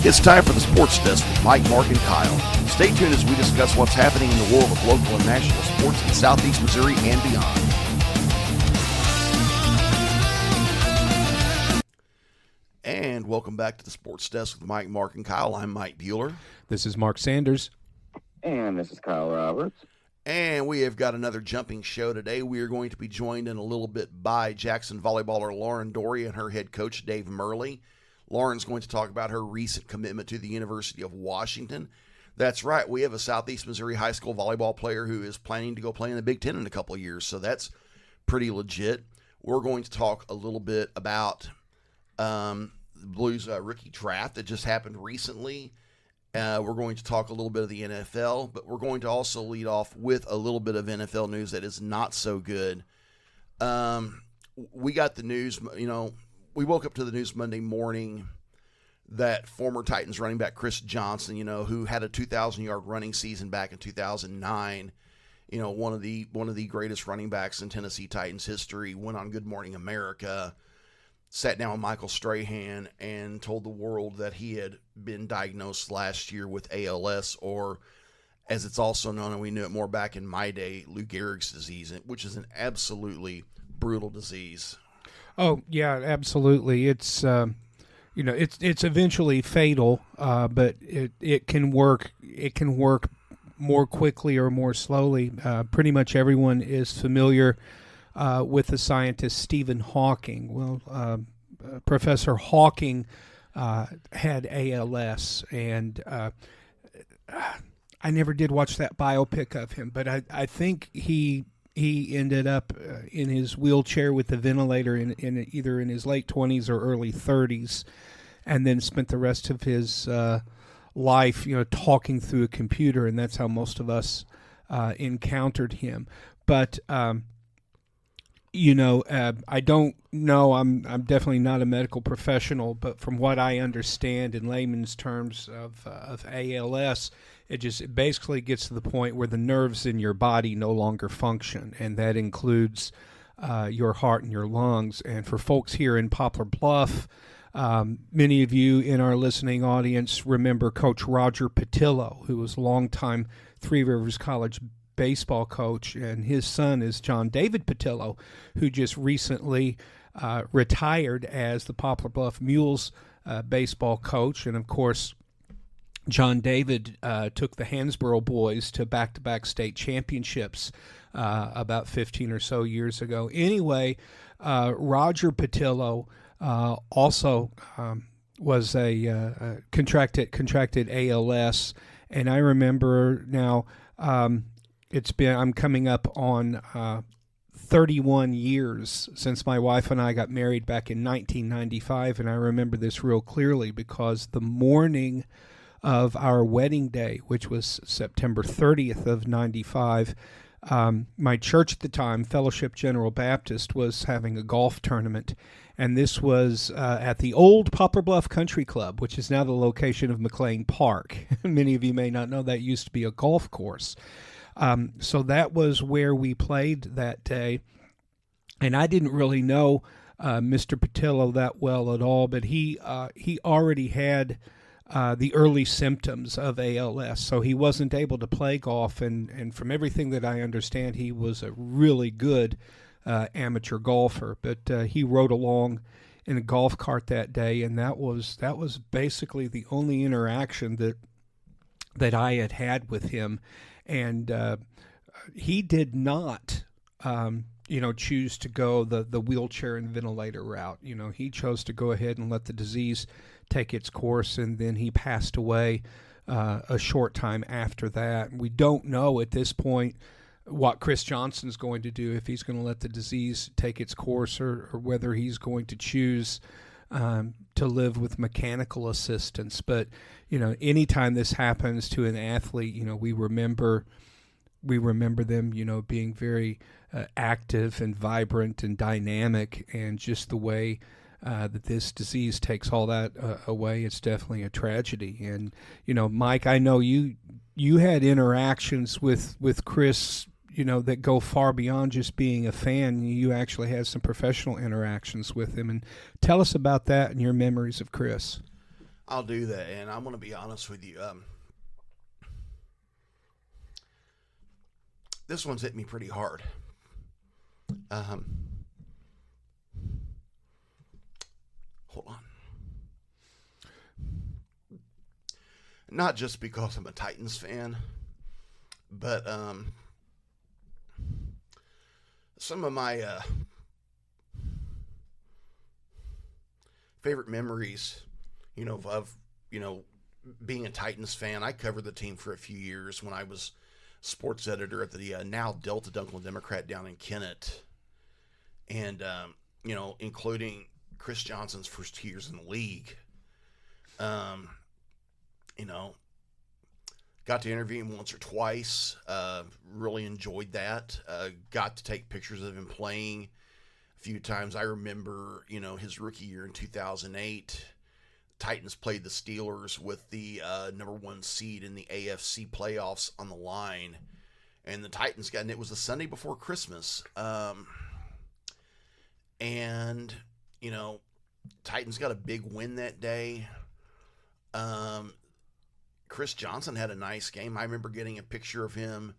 It's time for the Sports Desk with Mike, Mark, and Kyle. Stay tuned as we discuss what's happening in the world of local and national sports in Southeast Missouri and beyond. And welcome back to the Sports Desk with Mike, Mark, and Kyle. I'm Mike Bueller. This is Mark Sanders. And this is Kyle Roberts. And we have got another jumping show today. We are going to be joined in a little bit by Jackson volleyballer Lauren Dorey and her head coach, Dave Mirly. Lauren's going to talk about her recent commitment to the University of Washington. That's right, we have a Southeast Missouri high school volleyball player who is planning to go play in the Big Ten in a couple of years, so that's pretty legit. We're going to talk a little bit about the Blues rookie draft that just happened recently. We're going to talk a little bit of the NFL, but we're going to also lead off with a little bit of NFL news that is not so good. We got the news, we woke up to the news Monday morning that former Titans running back Chris Johnson, who had a 2,000-yard running season back in 2009, one of the greatest running backs in Tennessee Titans history, went on Good Morning America, sat down with Michael Strahan, and told the world that he had been diagnosed last year with ALS, or as it's also known, and we knew it more back in my day, Lou Gehrig's disease, which is an absolutely brutal disease. Oh yeah, absolutely. It's it's eventually fatal, but it can work. It can work more quickly or more slowly. Pretty much everyone is familiar with the scientist Stephen Hawking. Well, Professor Hawking had ALS, and I never did watch that biopic of him, but I think he ended up in his wheelchair with the ventilator in either in his late 20s or early 30s, and then spent the rest of his life, talking through a computer, and that's how most of us encountered him. But I don't know. I'm definitely not a medical professional, but from what I understand in layman's terms of ALS, it basically gets to the point where the nerves in your body no longer function, and that includes your heart and your lungs. And for folks here in Poplar Bluff, many of you in our listening audience remember Coach Roger Patillo, who was a longtime Three Rivers College baseball coach, and his son is John David Patillo, who just recently retired as the Poplar Bluff Mules baseball coach. And of course, John David took the Hansborough boys to back-to-back state championships about 15 or so years ago. Anyway, Roger Patillo also was a contracted ALS, and I remember now I'm coming up on 31 years since my wife and I got married back in 1995, and I remember this real clearly because the morning of our wedding day, which was September 30th of 95, my church at the time, Fellowship General Baptist, was having a golf tournament, and this was at the old Poplar Bluff Country Club, which is now the location of McLean Park. Many of you may not know that used to be a golf course. So that was where we played that day, and I didn't really know Mr. Patillo that well at all, but he already had the early symptoms of ALS, so he wasn't able to play golf, and from everything that I understand, he was a really good amateur golfer, but he rode along in a golf cart that day, and that was basically the only interaction that I had with him. And he did not, choose to go the wheelchair and ventilator route. He chose to go ahead and let the disease take its course, and then he passed away a short time after that. We don't know at this point what Chris Johnson's going to do, if he's going to let the disease take its course or whether he's going to choose to live with mechanical assistance. But anytime this happens to an athlete, we remember them, being very active and vibrant and dynamic, and just the way that this disease takes all that away, it's definitely a tragedy. And Mike, I know you had interactions with Chris, that go far beyond just being a fan. You actually had some professional interactions with him, and tell us about that and your memories of Chris. I'll do that, and I'm going to be honest with you. This one's hit me pretty hard. Hold on. Not just because I'm a Titans fan, but some of my favorite memories, of being a Titans fan. I covered the team for a few years when I was sports editor at the now Delta Dunkel Democrat down in Kennett, and including Chris Johnson's first 2 years in the league. Got to interview him once or twice. Really enjoyed that. Got to take pictures of him playing a few times. I remember, his rookie year in 2008. Titans played the Steelers with the number 1 seed in the AFC playoffs on the line. And the Titans and it was the Sunday before Christmas. Titans got a big win that day. Chris Johnson had a nice game. I remember getting a picture of him,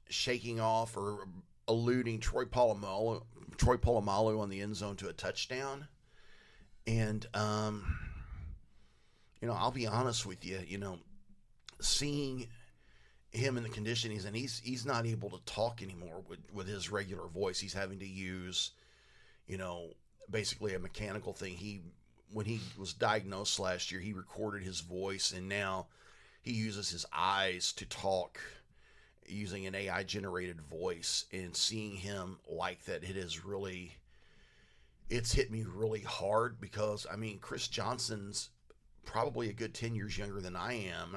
shaking off or eluding Troy Polamalu on the end zone to a touchdown. And, I'll be honest with you, seeing him in the condition he's in, he's not able to talk anymore with his regular voice. He's having to use, basically a mechanical thing. When he was diagnosed last year, he recorded his voice, and now he uses his eyes to talk using an AI-generated voice. And seeing him like that, it's hit me really hard because, Chris Johnson's probably a good 10 years younger than I am.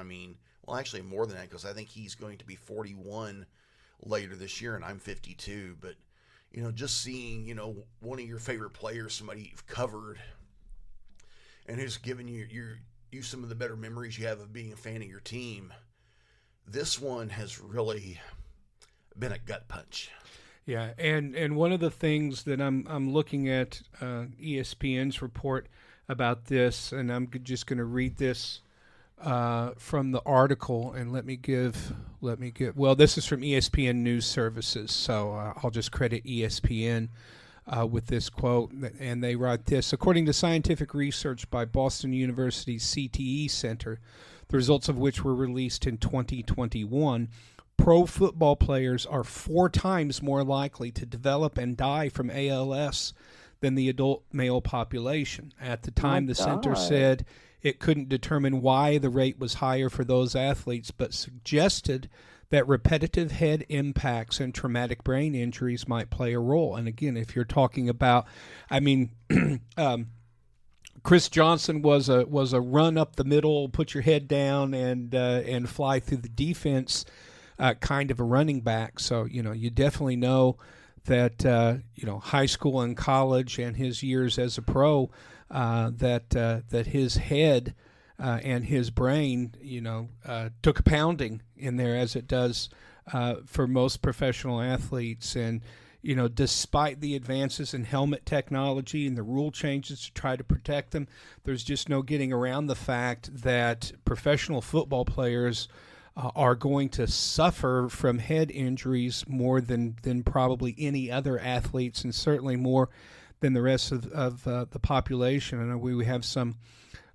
Actually more than that because I think he's going to be 41 later this year, and I'm 52. But, just seeing, one of your favorite players, somebody you've covered, and who's given you some of the better memories you have of being a fan of your team. This one has really been a gut punch. Yeah, and one of the things that I'm looking at ESPN's report about this, and I'm just going to read this from the article, and let me give. Well, this is from ESPN News Services, so I'll just credit ESPN. With this quote, and they write this: according to scientific research by Boston University's CTE Center, the results of which were released in 2021, pro football players are 4 times more likely to develop and die from ALS than the adult male population. At the time, the center said it couldn't determine why the rate was higher for those athletes, but suggested that repetitive head impacts and traumatic brain injuries might play a role. And again, if you're talking about, Chris Johnson was a run up the middle, put your head down and fly through the defense kind of a running back. So you definitely know that high school and college and his years as a pro that his head and his brain, took a pounding in there, as it does for most professional athletes. And, despite the advances in helmet technology and the rule changes to try to protect them, there's just no getting around the fact that professional football players are going to suffer from head injuries more than probably any other athletes, and certainly more than the rest of the population. I know we have some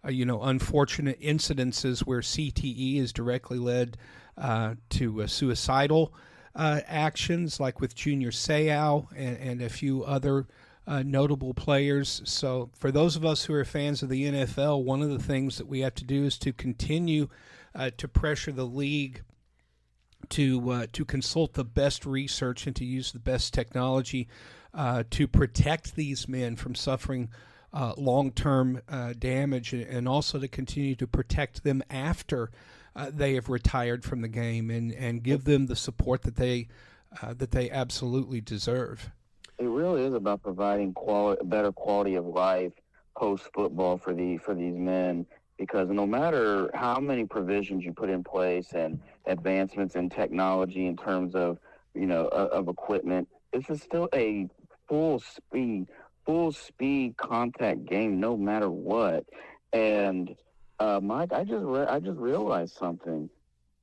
unfortunate incidences where CTE is directly led to suicidal actions, like with Junior Seau and a few other notable players. So for those of us who are fans of the NFL, one of the things that we have to do is to continue to pressure the league to consult the best research and to use the best technology to protect these men from suffering long-term damage, and also to continue to protect them after they have retired from the game, and give them the support that they absolutely deserve. It really is about providing better quality of life post-football for these men, because no matter how many provisions you put in place and advancements in technology in terms of of equipment, this is still a full speed contact game no matter what. And Mike, I just realized something.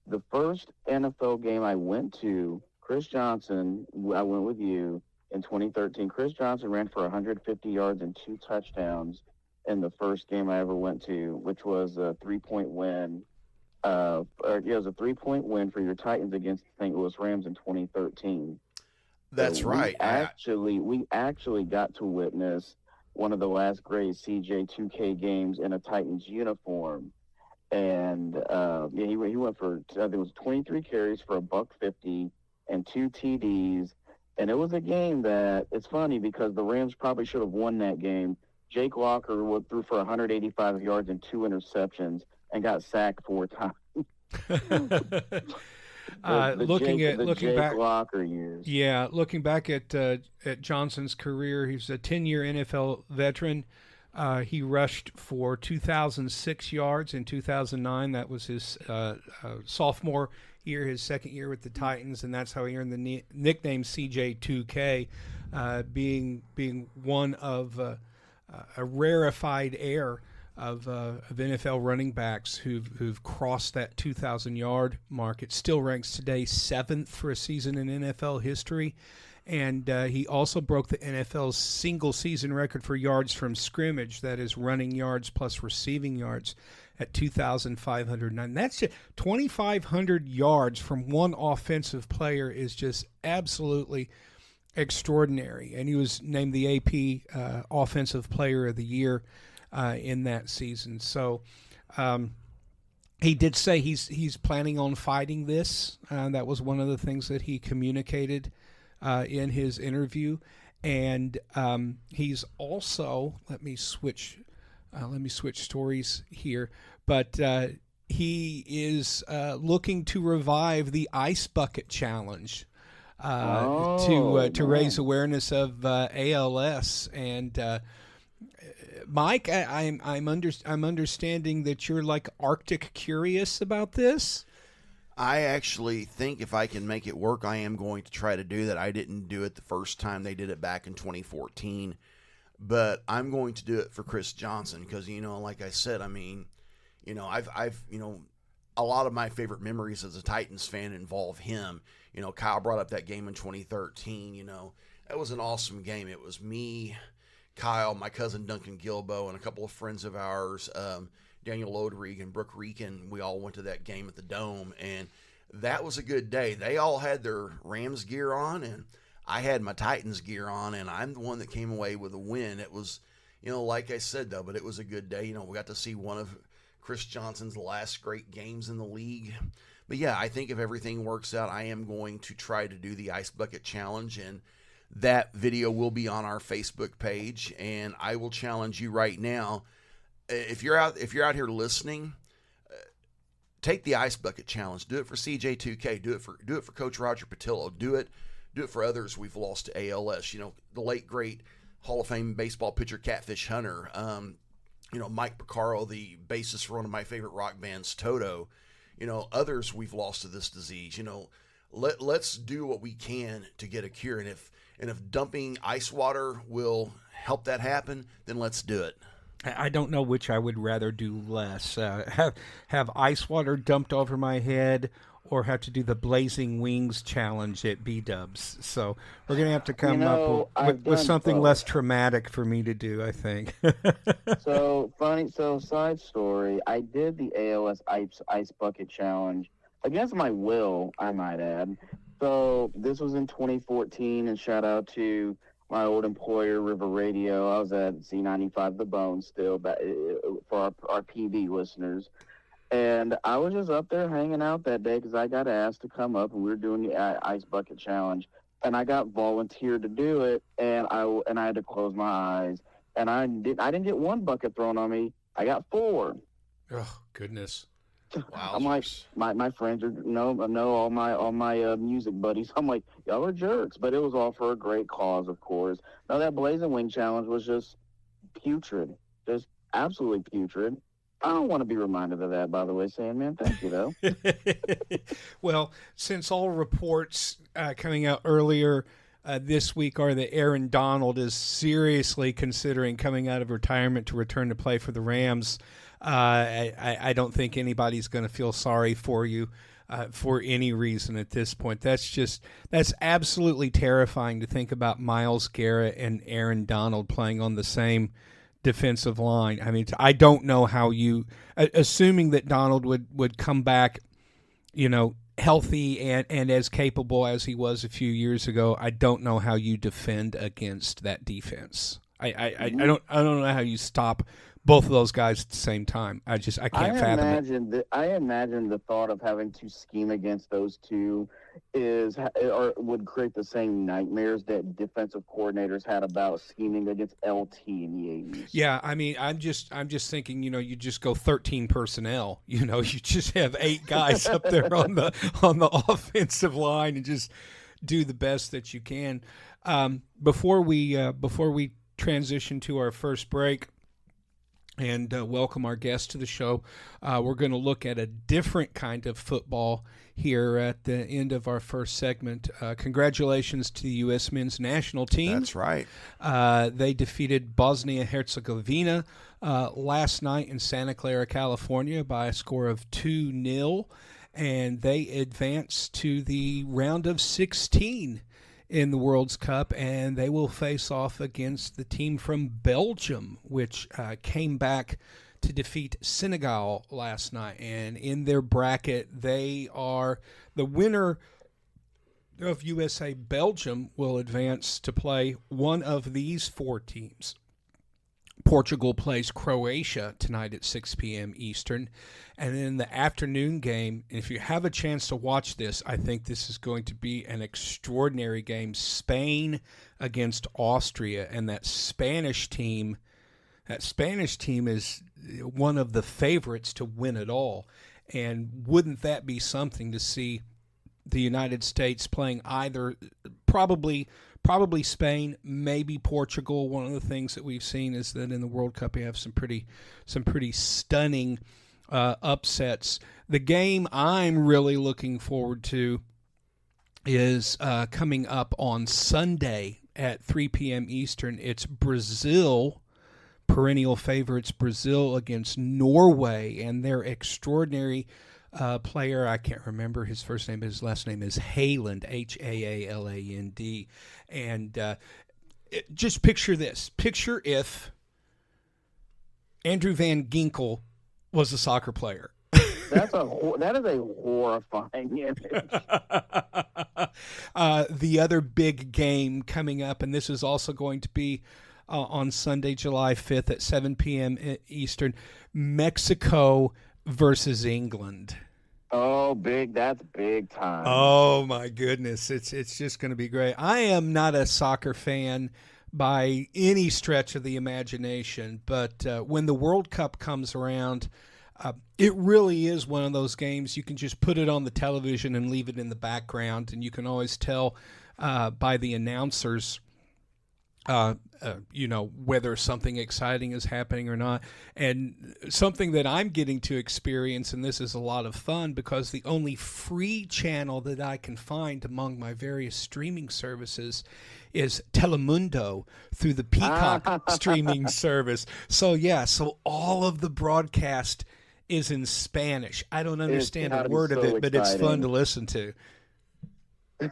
The first NFL game I went to, Chris Johnson, I went with you in 2013. Chris Johnson ran for 150 yards and 2 touchdowns in the first game I ever went to, which was a 3-point win. It was a 3-point win for your Titans against the St. Louis Rams in 2013. That's So right. we actually got to witness one of the last great CJ2K games in a Titans uniform. And he went for, I think it was 23 carries for $150 and 2 TDs. And it was a game that, it's funny because the Rams probably should have won that game. Jake Locker threw for 185 yards and 2 interceptions and got sacked 4 times. Looking Jake back, Locker years. yeah, looking back at Johnson's career, he's a 10-year NFL veteran. He rushed for 2,006 yards in 2009. That was his sophomore year, his second year with the Titans, and that's how he earned the nickname CJ2K, being one of a rarefied air of NFL running backs who've crossed that 2,000-yard mark. It still ranks today 7th for a season in NFL history. And he also broke the NFL's single-season record for yards from scrimmage, that is running yards plus receiving yards, at 2,509. That's just 2,500 yards from one offensive player is just absolutely extraordinary. And he was named the AP Offensive Player of the Year in that season. So he did say he's planning on fighting this. That was one of the things that he communicated in his interview, and he's also let me switch stories here, but he is looking to revive the Ice Bucket Challenge to raise awareness of ALS. And Mike, I'm understanding that you're like Arctic curious about this. I actually think if I can make it work, I am going to try to do that. I didn't do it the first time they did it back in 2014, but I'm going to do it for Chris Johnson because, like I said, I mean, I've a lot of my favorite memories as a Titans fan involve him. Kyle brought up that game in 2013. That was an awesome game. It was me, Kyle, my cousin Duncan Gilbo, and a couple of friends of ours, Daniel Loderig and Brooke Reekin. We all went to that game at the Dome, and that was a good day. They all had their Rams gear on, and I had my Titans gear on, and I'm the one that came away with a win. It was, like I said, though, but it was a good day. We got to see one of Chris Johnson's last great games in the league. But, yeah, I think if everything works out, I am going to try to do the Ice Bucket Challenge, and that video will be on our Facebook page, and I will challenge you right now. If you're out here listening, take the Ice Bucket Challenge. Do it for CJ2K. Do it for Coach Roger Patillo. Do it for others we've lost to ALS. The late great Hall of Fame baseball pitcher Catfish Hunter. Mike Porcaro, the bassist for one of my favorite rock bands, Toto. Others we've lost to this disease. Let's do what we can to get a cure. And if dumping ice water will help that happen, then let's do it. I don't know which I would rather do less. Have ice water dumped over my head or have to do the Blazing Wings challenge at B-Dubs. So we're going to have to come up with something less traumatic for me to do, I think. So side story, I did the ALS Ice Bucket Challenge against my will, I might add. So this was in 2014, and shout out to my old employer, River Radio. I was at C95 The Bone still, for our PB listeners. And I was just up there hanging out that day because I got asked to come up, and we were doing the Ice Bucket Challenge. And I got volunteered to do it, and I had to close my eyes. And I didn't get one bucket thrown on me. I got 4. Oh, goodness. Wow. I'm like, my friends know all my music buddies. I'm like, y'all are jerks, but it was all for a great cause, of course. Now that Blazing Wing challenge was just putrid, just absolutely putrid. I don't want to be reminded of that, by the way, Sandman. Thank you, though. Well, since all reports coming out earlier this week are that Aaron Donald is seriously considering coming out of retirement to return to play for the Rams. I don't think anybody's going to feel sorry for you for any reason at this point. That's absolutely terrifying to think about Myles Garrett and Aaron Donald playing on the same defensive line. I mean, I don't know how you, assuming that Donald would come back, healthy and as capable as he was a few years ago, I don't know how you defend against that defense. I don't know how you stop both of those guys at the same time. I can't fathom it. I imagine the thought of having to scheme against those two would create the same nightmares that defensive coordinators had about scheming against LT in the 80s. Yeah, I mean, I'm just thinking, you just go 13 personnel. You just have 8 guys up there on the offensive line and just do the best that you can. Before we transition to our first break and welcome our guest to the show, we're going to look at a different kind of football here at the end of our first segment. Congratulations to the U.S. men's national team. That's right. They defeated Bosnia-Herzegovina last night in Santa Clara, California by a score of 2-0, and they advanced to the round of 16 in the World's Cup, and they will face off against the team from Belgium, which came back to defeat Senegal last night. And in their bracket, they are the winner of USA Belgium will advance to play one of these 4 teams. Portugal plays Croatia tonight at 6 p.m. Eastern. And then the afternoon game, and if you have a chance to watch this, I think this is going to be an extraordinary game. Spain against Austria, and that Spanish team is one of the favorites to win it all. And wouldn't that be something to see the United States playing either probably Spain, maybe Portugal. One of the things that we've seen is that in the World Cup you have some pretty stunning upsets. The game I'm really looking forward to is coming up on Sunday at 3 p.m. Eastern. It's Brazil, perennial favorites, Brazil against Norway, and their extraordinary player, I can't remember his first name, but his last name is Haaland, Haaland. And just picture this. Picture if Andrew Van Ginkel was a soccer player. That is a horrifying image. The other big game coming up, and this is also going to be on Sunday, July 5th at 7 p.m. Eastern, Mexico versus England. Oh, that's big time. Oh my goodness, it's just going to be great. I am not a soccer fan by any stretch of the imagination, but when the World Cup comes around, it really is one of those games you can just put it on the television and leave it in the background, and you can always tell by the announcers whether something exciting is happening or not. And something that I'm getting to experience, and this is a lot of fun because the only free channel that I can find among my various streaming services is Telemundo through the Peacock streaming service. So all of the broadcast is in Spanish. I don't understand a word of it, but it's fun to listen to. I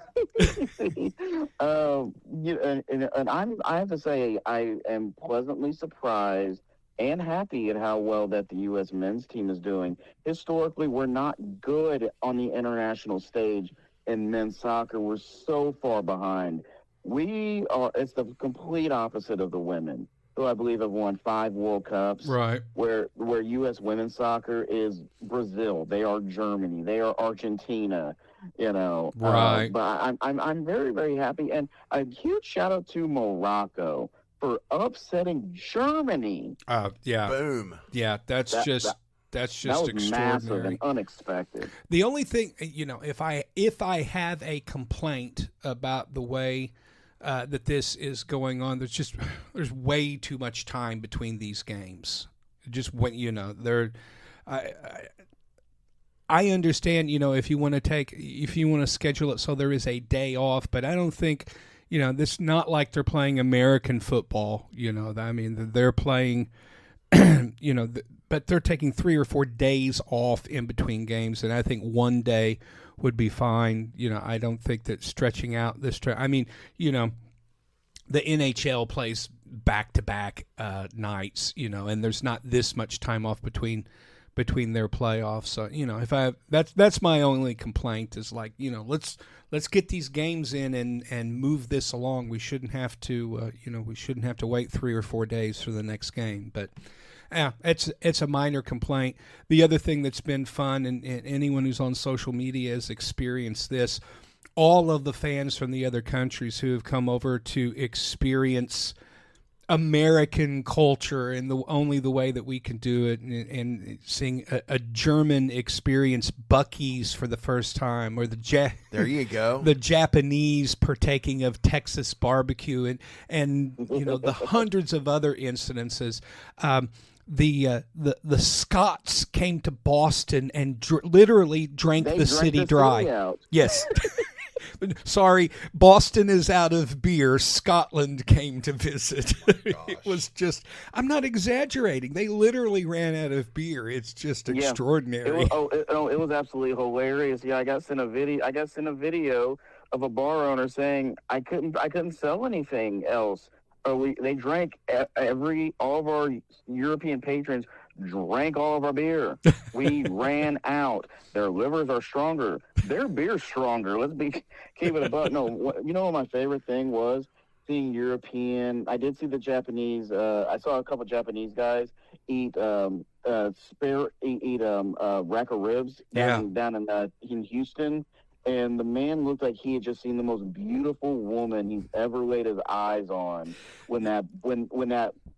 have to say, I am pleasantly surprised and happy at how well that the U.S. men's team is doing. Historically, we're not good on the international stage in men's soccer. We're so far behind. It's the complete opposite of the women, who I believe have won 5 World Cups. Right. Where U.S. women's soccer is Brazil. They are Germany. They are Argentina. Right. But I'm very, very happy, and a huge shout out to Morocco for upsetting Germany. Yeah. Boom. Yeah, that's just that was extraordinary. Massive and unexpected. The only thing, if I have a complaint about the way that this is going on, there's way too much time between these games. Just when I understand, if you want to schedule it so there is a day off, but I don't think, It's not like they're playing American football. I mean, they're playing, but they're taking 3 or 4 days off in between games, and I think one day would be fine. I don't think that stretching out this. I mean, the NHL plays back-to-back nights, and there's not this much time off between their playoffs. So if that's my only complaint is like let's get these games in and move this along. We shouldn't have to wait 3 or 4 days for the next game. But it's a minor complaint. The other thing that's been fun, and anyone who's on social media has experienced this, all of the fans from the other countries who have come over to experience American culture in only the way that we can do it, and seeing a German experience Buc-ee's for the first time, or there you go, the Japanese partaking of Texas barbecue, and the hundreds of other incidences. The Scots came to Boston and literally drank the city dry. Yes. Sorry, Boston is out of beer. Scotland came to visit. It was just, I'm not exaggerating. They literally ran out of beer. It's just extraordinary. It was absolutely hilarious. Yeah, I got sent a video of a bar owner saying I couldn't sell anything else. They drank all of our European patrons drank all of our beer. We ran out. Their livers are stronger. Their beer's stronger. Keep it a buck. No, what my favorite thing was? Seeing European. I did see the Japanese. I saw a couple Japanese guys eat rack of ribs down in Houston. And the man looked like he had just seen the most beautiful woman he's ever laid his eyes on when that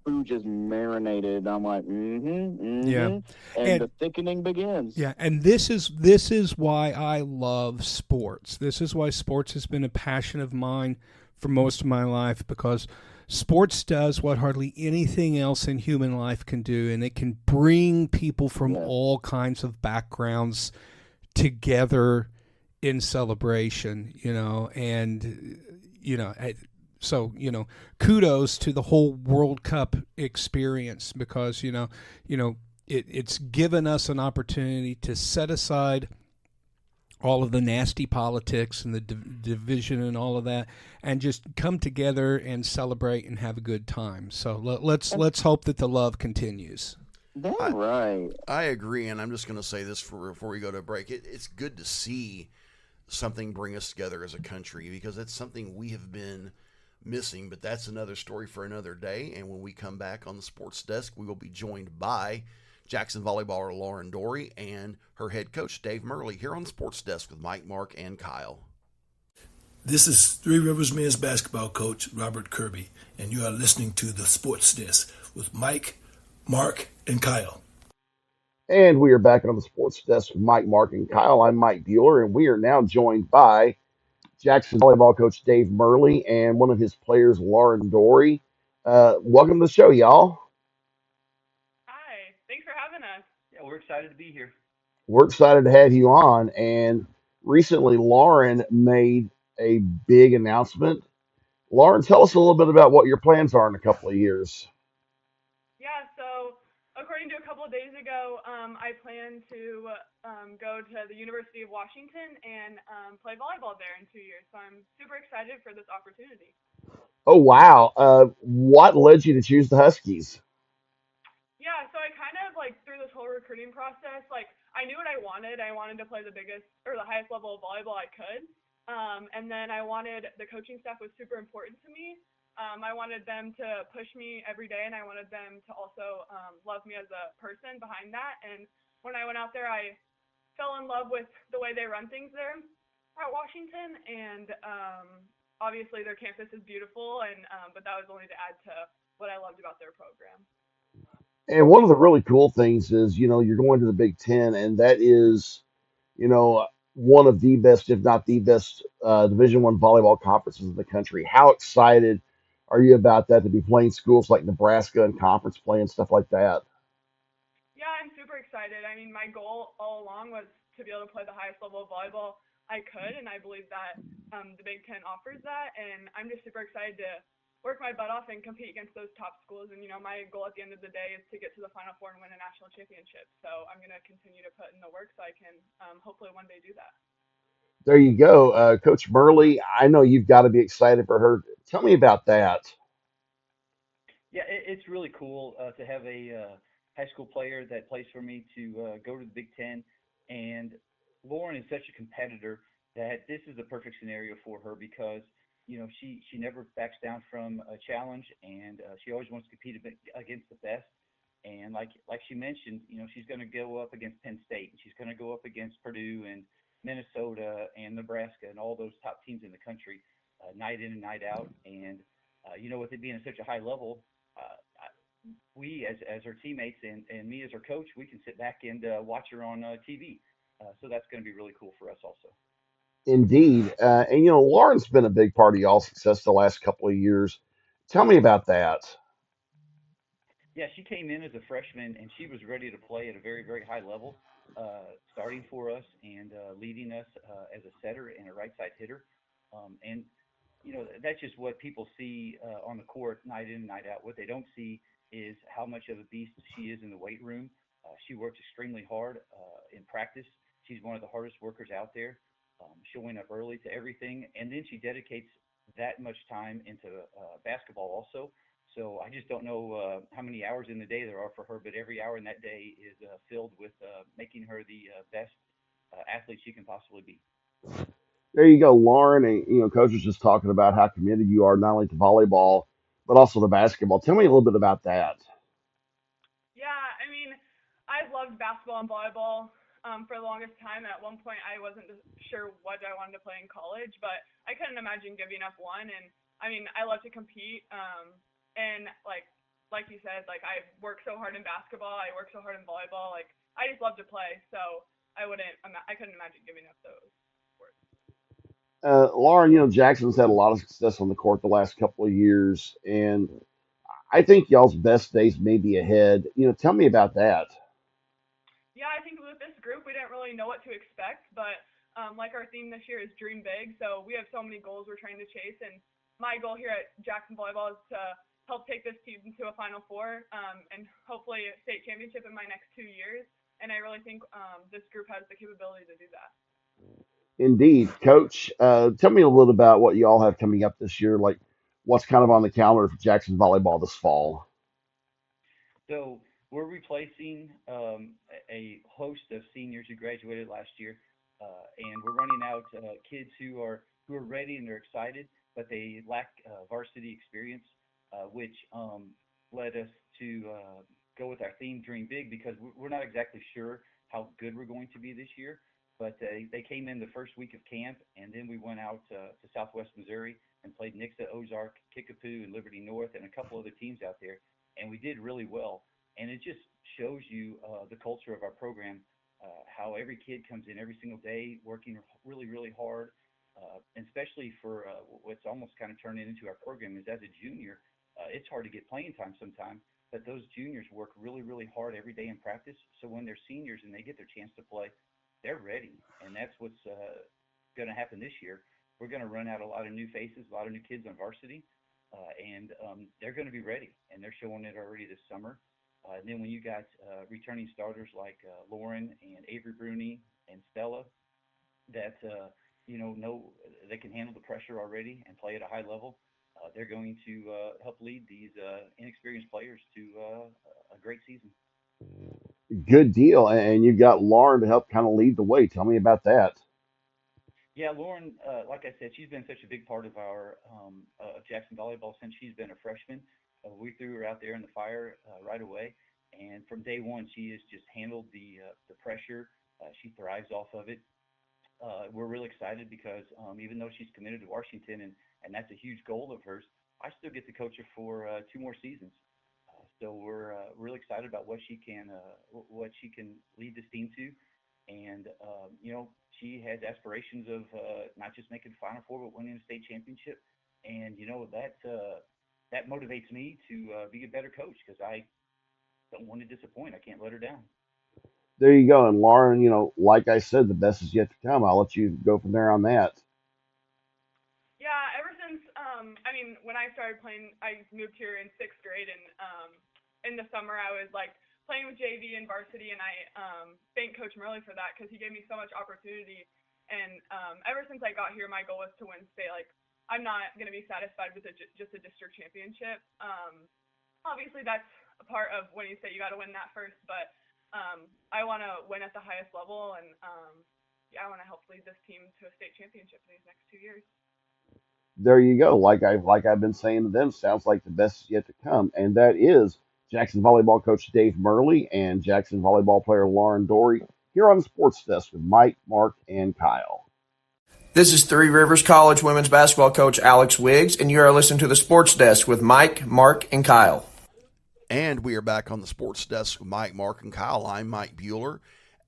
food just marinated. I'm like, yeah. And the thickening begins. Yeah, and this is why I love sports. This is why sports has been a passion of mine for most of my life, because sports does what hardly anything else in human life can do, and it can bring people from all kinds of backgrounds together in celebration, so kudos to the whole World Cup experience, because it's given us an opportunity to set aside all of the nasty politics and the division and all of that, and just come together and celebrate and have a good time. So let's hope that the love continues. Right. I agree, and I'm just going to say this before we go to break. It's good to see something bring us together as a country, because that's something we have been missing, but that's another story for another day. And when we come back on the sports desk, we will be joined by Jackson volleyballer Lauren Dorey and her head coach Dave Mirly here on the sports desk with Mike, Mark, and Kyle. This is Three Rivers men's basketball coach Robert Kirby, and you are listening to the sports desk with Mike, Mark, and Kyle. And we are back on the sports desk with Mike, Mark, and Kyle. I'm Mike Bueller, and we are now joined by Jackson volleyball coach Dave Mirly and one of his players, Lauren Dorey. Welcome to the show, y'all. Hi, thanks for having us. Yeah, we're excited to be here. We're excited to have you on. And recently, Lauren made a big announcement. Lauren, tell us a little bit about what your plans are in a couple of years. Yeah, so according to a couple of days ago, I plan to go to the University of Washington and play volleyball there in 2 years. So I'm super excited for this opportunity. Oh, wow. What led you to choose the Huskies? Yeah, so I kind of through this whole recruiting process, I knew what I wanted. I wanted to play the biggest or the highest level of volleyball I could. And then I wanted, the coaching staff was super important to me. I wanted them to push me every day, and I wanted them to also love me as a person behind that. And when I went out there, I fell in love with the way they run things there at Washington. And obviously their campus is beautiful, and but that was only to add to what I loved about their program. And one of the really cool things is, you're going to the Big Ten, and that is, one of the best, if not the best, Division I volleyball conferences in the country. How excited are you about that, to be playing schools like Nebraska and conference play and stuff like that? Yeah, I'm super excited. I mean, my goal all along was to be able to play the highest level of volleyball I could, and I believe that the Big Ten offers that, and I'm just super excited to work my butt off and compete against those top schools. And my goal at the end of the day is to get to the Final Four and win a national championship. So I'm going to continue to put in the work so I can hopefully one day do that. There you go, Coach Mirly. I know you've got to be excited for her. Tell me about that. Yeah, it's really cool to have a high school player that plays for me to go to the Big Ten. And Lauren is such a competitor that this is the perfect scenario for her because she never backs down from a challenge, and she always wants to compete against the best. And like she mentioned, she's going to go up against Penn State, and she's going to go up against Purdue and Minnesota and Nebraska and all those top teams in the country, night in and night out. And with it being at such a high level, we as her teammates and me as her coach, we can sit back and watch her on TV. So that's going to be really cool for us also. Indeed. And, Lauren's been a big part of y'all's success the last couple of years. Tell me about that. Yeah, she came in as a freshman and she was ready to play at a very, very high level, starting for us and leading us as a setter and a right side hitter. And that's just what people see on the court night in and night out. What they don't see is how much of a beast she is in the weight room. She works extremely hard in practice. She's one of the hardest workers out there, showing up early to everything. And then she dedicates that much time into basketball also. So I just don't know how many hours in the day there are for her, but every hour in that day is filled with making her the best athlete she can possibly be. There you go, Lauren. And, Coach was just talking about how committed you are not only to volleyball, but also to basketball. Tell me a little bit about that. Yeah, I've loved basketball and volleyball for the longest time. At one point, I wasn't sure what I wanted to play in college, but I couldn't imagine giving up one. And I love to compete. And like you said, I work so hard in basketball, I work so hard in volleyball. I just love to play. So I couldn't imagine giving up those sports. Lauren, Jackson's had a lot of success on the court the last couple of years, and I think y'all's best days may be ahead. Tell me about that. Yeah, I think with this group, we didn't really know what to expect, but our theme this year is dream big. So we have so many goals we're trying to chase, and my goal here at Jackson Volleyball is to help take this team to a Final Four and hopefully a state championship in my next 2 years. And I really think this group has the capability to do that. Indeed, Coach. Tell me a little about what you all have coming up this year. Like, what's kind of on the calendar for Jackson volleyball this fall? So we're replacing a host of seniors who graduated last year, and we're running out kids who are ready and they're excited, but they lack varsity experience, which led us to go with our theme Dream Big because we're not exactly sure how good we're going to be this year. But they came in the first week of camp, and then we went out to Southwest Missouri and played Nixa, Ozark, Kickapoo, and Liberty North, and a couple other teams out there, and we did really well. And it just shows you the culture of our program, how every kid comes in every single day working really, really hard, and especially for what's almost kind of turned into our program is as a junior, it's hard to get playing time sometimes, but those juniors work really, really hard every day in practice. So when they're seniors and they get their chance to play, they're ready. And that's what's going to happen this year. We're going to run out a lot of new faces, a lot of new kids on varsity, and they're going to be ready, and they're showing it already this summer. And then when you got returning starters like Lauren and Avery Bruni and Stella that, know they can handle the pressure already and play at a high level, they're going to help lead these inexperienced players to a great season. Good deal. And you've got Lauren to help kind of lead the way. Tell me about that. Yeah, Lauren, like I said, she's been such a big part of our Jackson volleyball since she's been a freshman. We threw her out there in the fire right away, and from day one, she has just handled the pressure. She thrives off of it. We're really excited because even though she's committed to Washington, and that's a huge goal of hers, I still get to coach her for 2 more seasons. So we're really excited about what she can lead this team to. And she has aspirations of not just making the Final Four, but winning a state championship. And that motivates me to be a better coach because I don't want to disappoint. I can't let her down. There you go. And Lauren, like I said, the best is yet to come. I'll let you go from there on that. Yeah, ever since when I started playing, I moved here in 6th grade, and in the summer I was like playing with JV and varsity, and I thank Coach Mirly for that because he gave me so much opportunity. And ever since I got here, my goal was to win state. Like, I'm not going to be satisfied with just a district championship. Obviously, that's a part of when you say you got to win that first, but I want to win at the highest level, and I want to help lead this team to a state championship in these next 2 years. There you go. Like I've been saying to them, sounds like the best is yet to come, and that is Jackson volleyball coach Dave Mirly and Jackson volleyball player Lauren Dorey here on the Sports Desk with Mike, Mark, and Kyle. This is Three Rivers College women's basketball coach Alex Wiggs, and you are listening to the Sports Desk with Mike, Mark, and Kyle. And we are back on the Sports Desk with Mike, Mark, and Kyle. I'm Mike Bueller,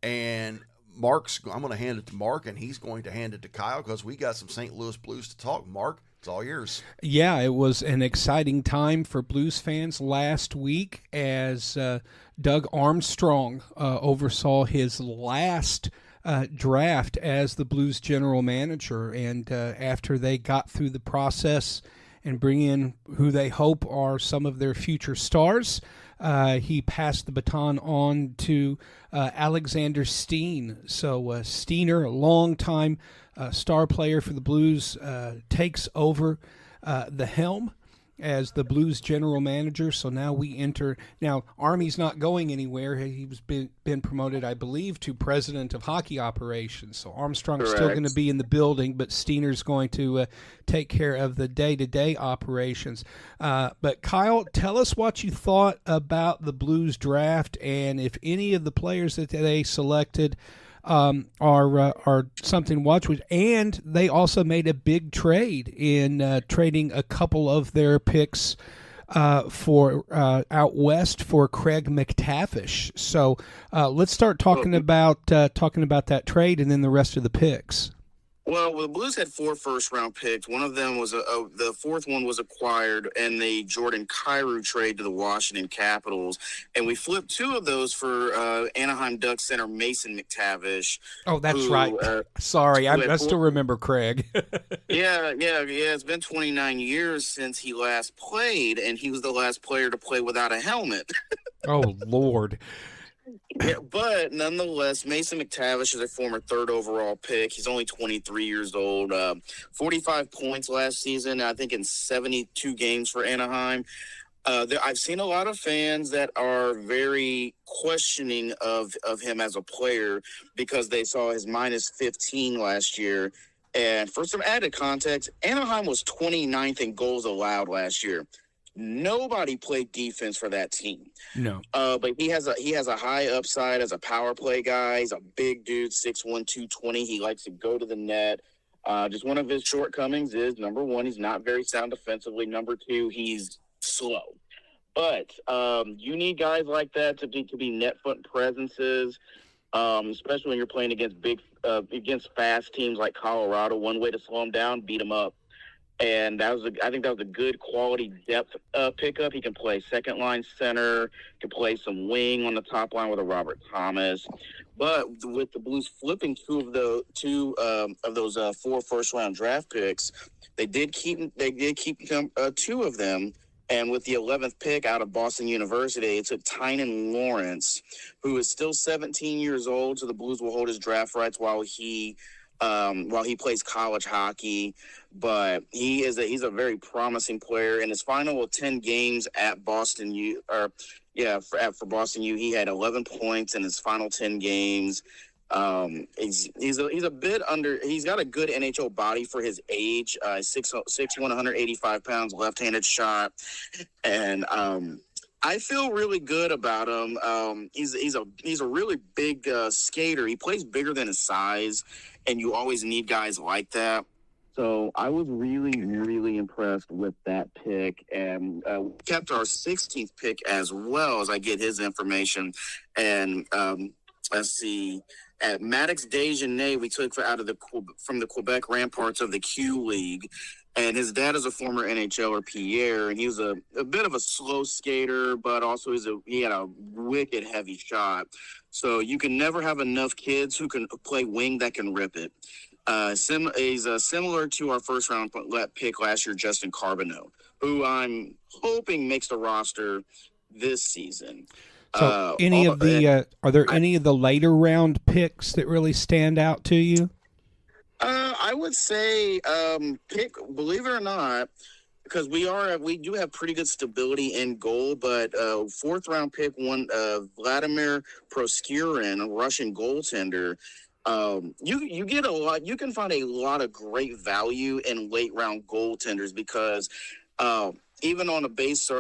and I'm going to hand it to Mark, and he's going to hand it to Kyle because we got some St. Louis Blues to talk. Mark, it's all yours. Yeah, it was an exciting time for Blues fans last week as Doug Armstrong oversaw his last draft as the Blues general manager. And after they got through the process and bring in who they hope are some of their future stars, he passed the baton on to Alexander Steen. So Steener, a long-time star player for the Blues, takes over the helm as the Blues general manager. So now we enter. Now Army's not going anywhere. He was been promoted, I believe, to president of hockey operations. So Armstrong's still going to be in the building, but Steener's going to take care of the day-to-day operations. But Kyle, tell us what you thought about the Blues draft, and if any of the players that they selected are something to watch with. And they also made a big trade in trading a couple of their picks for out west for Craig McTavish. So let's start talking about that trade and then the rest of the picks. Well, the Blues had 4 first-round picks. One of them was the fourth one was acquired in the Jordan Kyrou trade to the Washington Capitals, and we flipped 2 of those for Anaheim Ducks center Mason McTavish. Oh, that's right. Sorry, I still remember Craig. Yeah. It's been 29 years since he last played, and he was the last player to play without a helmet. Oh, Lord. Yeah, but nonetheless, Mason McTavish is a former 3rd overall pick. He's only 23 years old. 45 points last season, I think, in 72 games for Anaheim. I've seen a lot of fans that are very questioning of him as a player because they saw his minus 15 last year. And for some added context, Anaheim was 29th in goals allowed last year. Nobody played defense for that team. No. But he has a high upside as a power play guy. He's a big dude, 6'1", 220. He likes to go to the net. Just one of his shortcomings is, number 1, he's not very sound defensively. Number 2, he's slow. But you need guys like that to be net foot presences, especially when you're playing against fast teams like Colorado. One way to slow them down, beat them up. And I think that was a good quality depth pickup. He can play second line center, can play some wing on the top line with a Robert Thomas. But with the Blues flipping 2 of those 4 first round draft picks, they did keep 2 of them. And with the 11th pick out of Boston University, it took Tynan Lawrence, who is still 17 years old. So the Blues will hold his draft rights while he plays college hockey. But he's a very promising player. In his final 10 games at Boston U, for Boston U, he had 11 points in his final 10 games. He's a bit under. He's got a good NHL body for his age. 6'1", 185 pounds, left-handed shot, and I feel really good about him. He's a really big skater. He plays bigger than his size, and you always need guys like that. So I was really, really impressed with that pick, and kept our 16th pick as well as I get his information. And let's see, At Maddox Desjardins, we took from the Quebec Ramparts of the Q League. And his dad is a former NHLer, Pierre, and he was a bit of a slow skater, but also he had a wicked heavy shot. So you can never have enough kids who can play wing that can rip it. He's similar to our first-round pick last year, Justin Carbonneau, who I'm hoping makes the roster this season. So are there any of the later round picks that really stand out to you? I would say believe it or not, because we do have pretty good stability in goal, but fourth round pick Vladimir Proskurin, a Russian goaltender. You get a lot. You can find a lot of great value in late round goaltenders because even on base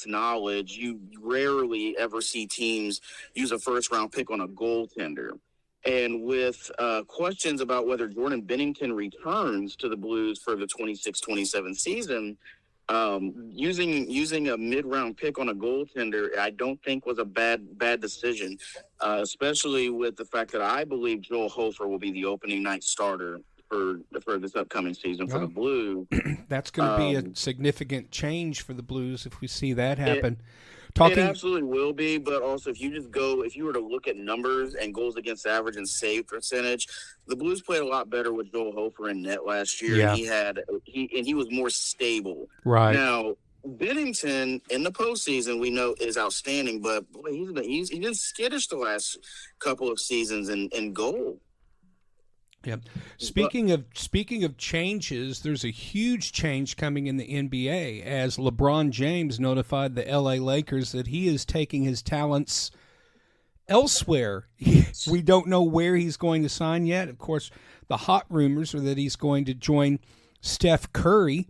knowledge, you rarely ever see teams use a first round pick on a goaltender. And with questions about whether Jordan Bennington returns to the Blues for the 26-27 season, using a mid-round pick on a goaltender, I don't think was a bad decision, especially with the fact that I believe Joel Hofer will be the opening night starter for this upcoming season for the Blues. That's going to be a significant change for the Blues if we see that happen. It absolutely will be, but also if you were to look at numbers and goals against average and save percentage, the Blues played a lot better with Joel Hofer in net last year. Yeah. And he was more stable. Right. Now, Bennington in the postseason we know is outstanding, but boy, he's been skittish the last couple of seasons in goal. Yeah. Speaking of changes, there's a huge change coming in the NBA as LeBron James notified the LA Lakers that he is taking his talents elsewhere. We don't know where he's going to sign yet. Of course, the hot rumors are that he's going to join Steph Curry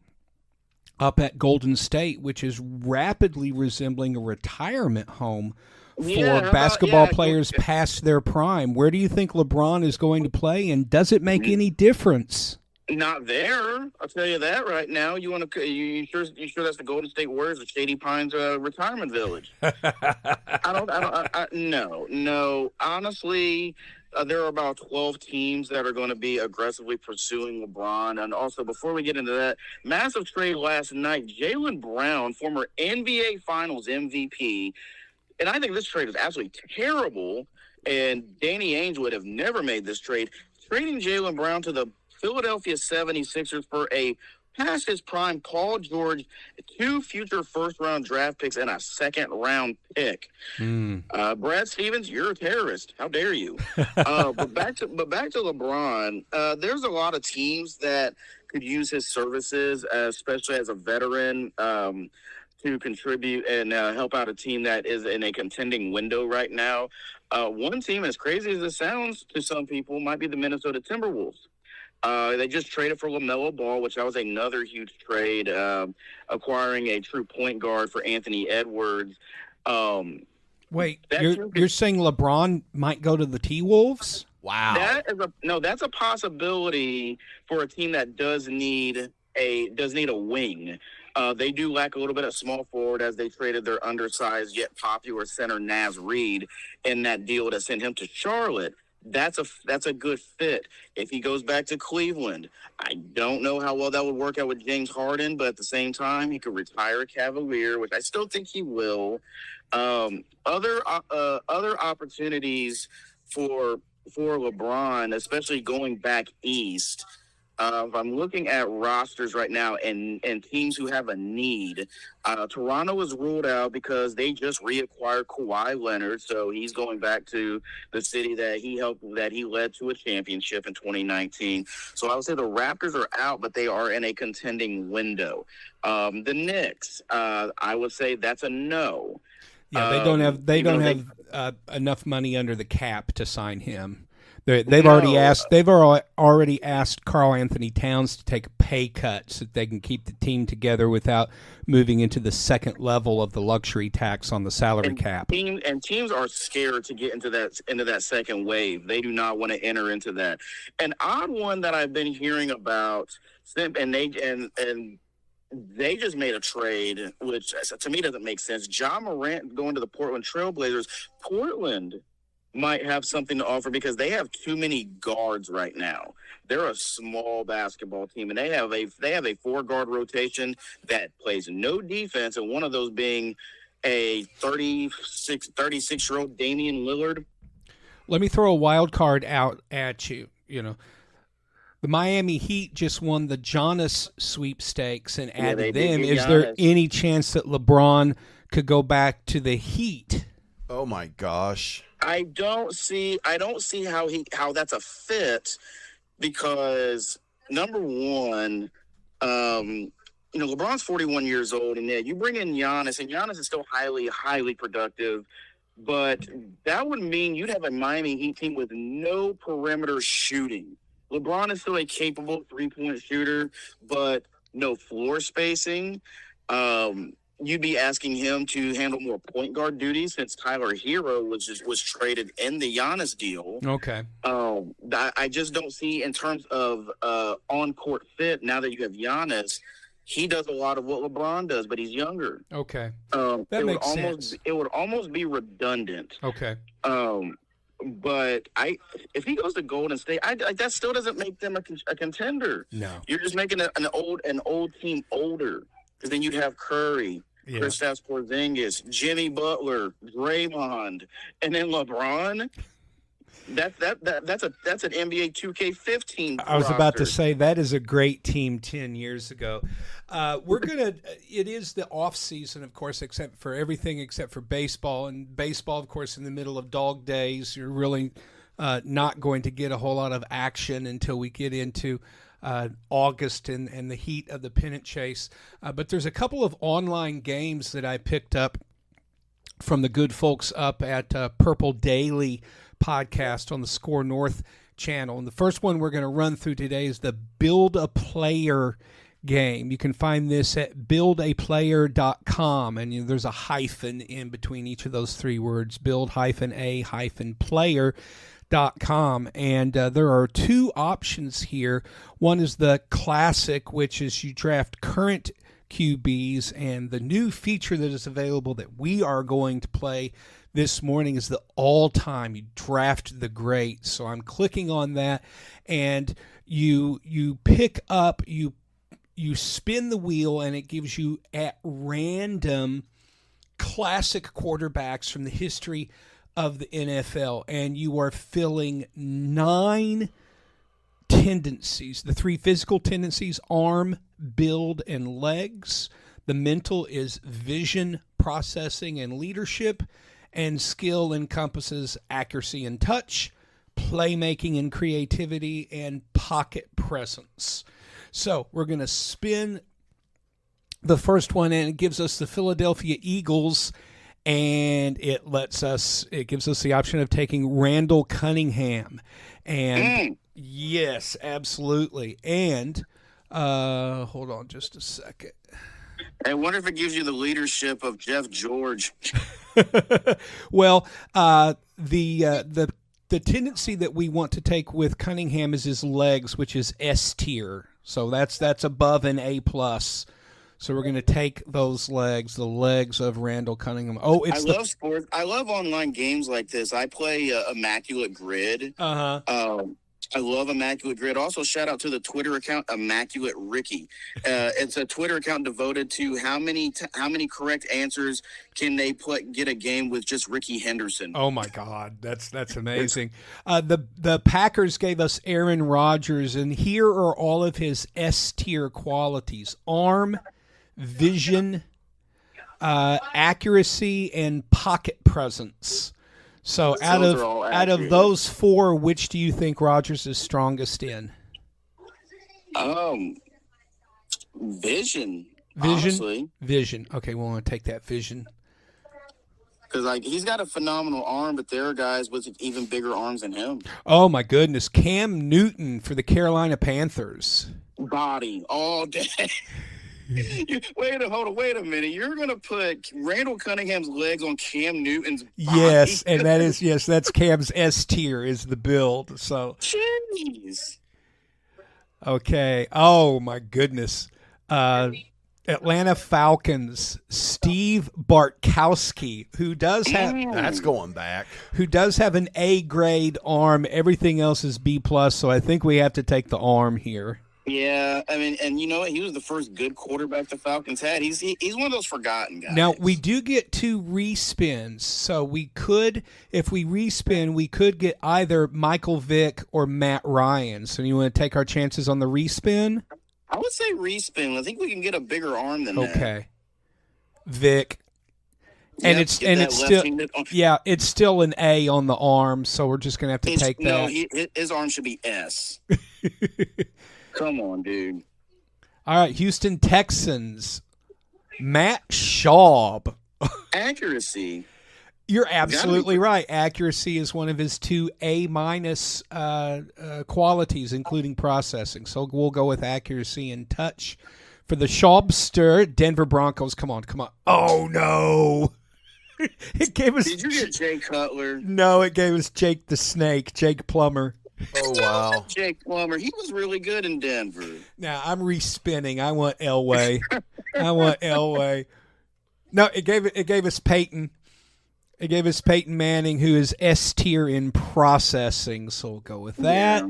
up at Golden State, which is rapidly resembling a retirement home for basketball players past their prime. Where do you think LeBron is going to play, and does it make any difference? Not there. I'll tell you that right now. You sure that's the Golden State Warriors, the Shady Pines retirement village? No. Honestly, there are about 12 teams that are going to be aggressively pursuing LeBron. And also, before we get into that, massive trade last night. Jaylen Brown, former NBA Finals MVP. And I think this trade is absolutely terrible, and Danny Ainge would have never made this trade. Trading Jaylen Brown to the Philadelphia 76ers for a past his prime Paul George, 2 future first-round draft picks, and a second-round pick. Brad Stevens, you're a terrorist. How dare you? But back to LeBron. There's a lot of teams that could use his services, especially as a veteran, to contribute and help out a team that is in a contending window right now. One team, as crazy as it sounds to some people, might be the Minnesota Timberwolves. They just traded for LaMelo Ball, which that was another huge trade, acquiring a true point guard for Anthony Edwards. Wait, you're saying LeBron might go to the T-Wolves? Wow. That's a possibility for a team that does need a wing. They do lack a little bit of small forward as they traded their undersized yet popular center Naz Reid in that deal to send him to Charlotte. That's a good fit. If he goes back to Cleveland, I don't know how well that would work out with James Harden, but at the same time, he could retire a Cavalier, which I still think he will. Other opportunities for LeBron, especially going back east. If I'm looking at rosters right now and teams who have a need, Toronto was ruled out because they just reacquired Kawhi Leonard, so he's going back to the city that he led to a championship in 2019. So I would say the Raptors are out, but they are in a contending window. The Knicks, I would say that's a no. Yeah, they don't have enough money under the cap to sign him. They've already asked Karl Anthony Towns to take a pay cut so that they can keep the team together without moving into the second level of the luxury tax on the salary cap. Teams are scared to get into that second wave. They do not want to enter into that. An odd one that I've been hearing about, and they just made a trade, which to me doesn't make sense. John Morant going to the Portland Trail Blazers. Portland might have something to offer because they have too many guards right now. They're a small basketball team, and they have a 4-guard rotation that plays no defense, and one of those being a 36-year-old Damian Lillard. Let me throw a wild card out at you. The Miami Heat just won the Giannis sweepstakes and added them. Is there any chance that LeBron could go back to the Heat? Oh my gosh. I don't see how that's a fit because number one, LeBron's 41 years old, and you bring in Giannis, and Giannis is still highly, highly productive. But that would mean you'd have a Miami Heat team with no perimeter shooting. LeBron is still a capable three-point shooter, but no floor spacing. You'd be asking him to handle more point guard duties since Tyler Hero was traded in the Giannis deal. Okay. I just don't see in terms of on-court fit now that you have Giannis. He does a lot of what LeBron does, but he's younger. Okay. That makes sense. It would almost be redundant. Okay. But if he goes to Golden State, that still doesn't make them a contender. No. You're just making an old team older. Because then you'd have Curry, Kristaps Porzingis, Jimmy Butler, Draymond, and then LeBron. That's an NBA 2K15. I was about to say that is a great team 10 years ago. It is the off season, of course, except for baseball. And baseball, of course, in the middle of dog days, you're really not going to get a whole lot of action until we get into August and the heat of the pennant chase. But there's a couple of online games that I picked up from the good folks up at Purple Daily podcast on the Score North channel. And the first one we're going to run through today is the Build a Player game. You can find this at buildaplayer.com, and there's a hyphen in between each of those three words, build-a-player.com. And there are two options here. One is the classic, which is you draft current QBs, and the new feature that is available that we are going to play this morning is the all-time. You draft the greats. So I'm clicking on that, and you pick up, you spin the wheel, and it gives you at random classic quarterbacks from the history of the NFL, and you are filling 9 tendencies. The 3 physical tendencies: arm, build, and legs. The mental is vision, processing, and leadership. And skill encompasses accuracy and touch, playmaking and creativity, and pocket presence. So we're going to spin the first one, and it gives us the Philadelphia Eagles, and it gives us the option of taking Randall Cunningham. And yes, absolutely. And hold on just a second. I wonder if it gives you the leadership of Jeff George. Well, the tendency that we want to take with Cunningham is his legs, which is S tier. So that's above an A plus. So we're going to take those legs, the legs of Randall Cunningham. Oh, I love sports. I love online games like this. I play Immaculate Grid. I love Immaculate Grid. Also, shout out to the Twitter account Immaculate Ricky. It's a Twitter account devoted to how many correct answers can they get a game with just Ricky Henderson. Oh my God, that's amazing. The Packers gave us Aaron Rodgers, and here are all of his S tier qualities: arm, vision, accuracy, and pocket presence. So out of those 4, which do you think Rodgers is strongest in? Vision. Honestly. Vision. Okay, we want to take that vision. Because he's got a phenomenal arm, but there are guys with even bigger arms than him. Oh my goodness, Cam Newton for the Carolina Panthers. Body all day. Wait a minute. You're going to put Randall Cunningham's legs on Cam Newton's body? Yes, and that's Cam's S tier is the build. So jeez. Okay. Oh my goodness. Atlanta Falcons, Steve Bartkowski, who does have That's going back. who does have an A grade arm. Everything else is B plus, so I think we have to take the arm here. Yeah, I mean, and you know what? He was the first good quarterback the Falcons had. He's one of those forgotten guys. Now we do get 2 respins, so we could, if we respin, we could get either Michael Vick or Matt Ryan. So you want to take our chances on the respin? I would say respin. I think we can get a bigger arm than that. Okay, Vic. And Yep, it's get that still left-handed arm. it's still an A on the arm, so we're just gonna have to take No, that. his arm should be S. Come on, dude. All right, Houston Texans, Matt Schaub. Accuracy. You're absolutely right. Accuracy is one of his 2 A- qualities, including processing. So we'll go with accuracy and touch. For the Schaubster, Denver Broncos. Come on. Oh, no. It gave us. Did you get Jay Cutler? No, it gave us Jake the Snake, Jake Plummer. Oh, wow. Jake Plummer. He was really good in Denver. Now, I'm respinning. I want Elway. No, it gave us Peyton. It gave us Peyton Manning, who is S tier in processing. So we'll go with that.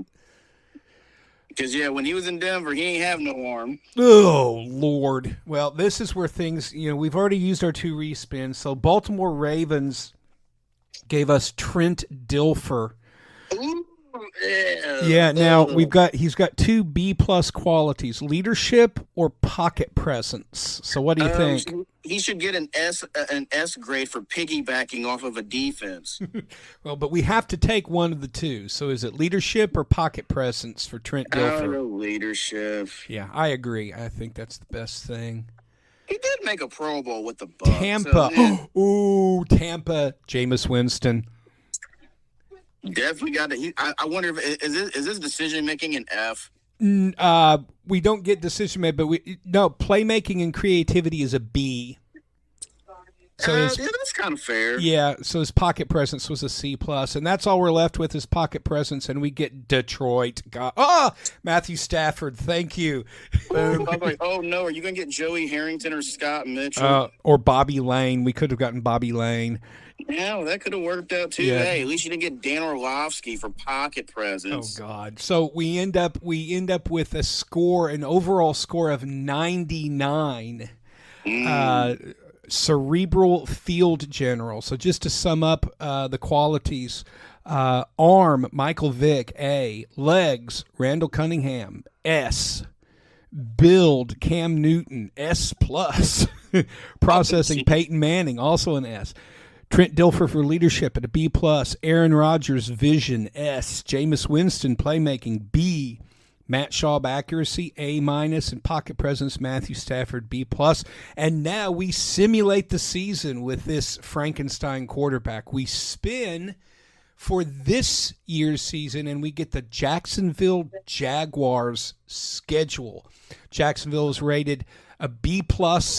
Because, when he was in Denver, he ain't have no arm. Oh, Lord. Well, this is where things, we've already used our 2 respins. So Baltimore Ravens gave us Trent Dilfer. Ooh, Yeah, now he's got 2 B+ qualities, leadership or pocket presence. So what do you think? He should get an S grade for piggybacking off of a defense. Well, but we have to take one of the 2. So is it leadership or pocket presence for Trent Dilfer? Leadership. Yeah, I agree. I think that's the best thing. He did make a Pro Bowl with the Bucs. Tampa. So, Ooh, Tampa. Jameis Winston. definitely got to. I wonder if is this decision making an F? We don't get decision made, but playmaking and creativity is a B. So that's kind of fair. Yeah, so his pocket presence was a C+, and that's all we're left with is pocket presence, and we get Detroit. Matthew Stafford, thank you. I was like, oh no, are you going to get Joey Harrington or Scott Mitchell? Or Bobby Lane. We could have gotten Bobby Lane. Yeah, well, that could have worked out too. Yeah. Hey, at least you didn't get Dan Orlovsky for pocket presence. Oh God! So we end up with an overall score of 99. Cerebral field general. So just to sum up the qualities: arm, Michael Vick, A; legs, Randall Cunningham, S; build, Cam Newton, S+; processing, Peyton Manning, also an S; Trent Dilfer for leadership at a B+; Aaron Rodgers, vision, S; Jameis Winston, playmaking, B; Matt Schaub, accuracy, A-; and pocket presence, Matthew Stafford, B+. And now we simulate the season with this Frankenstein quarterback. We spin for this year's season, and we get the Jacksonville Jaguars schedule. Jacksonville is rated a B+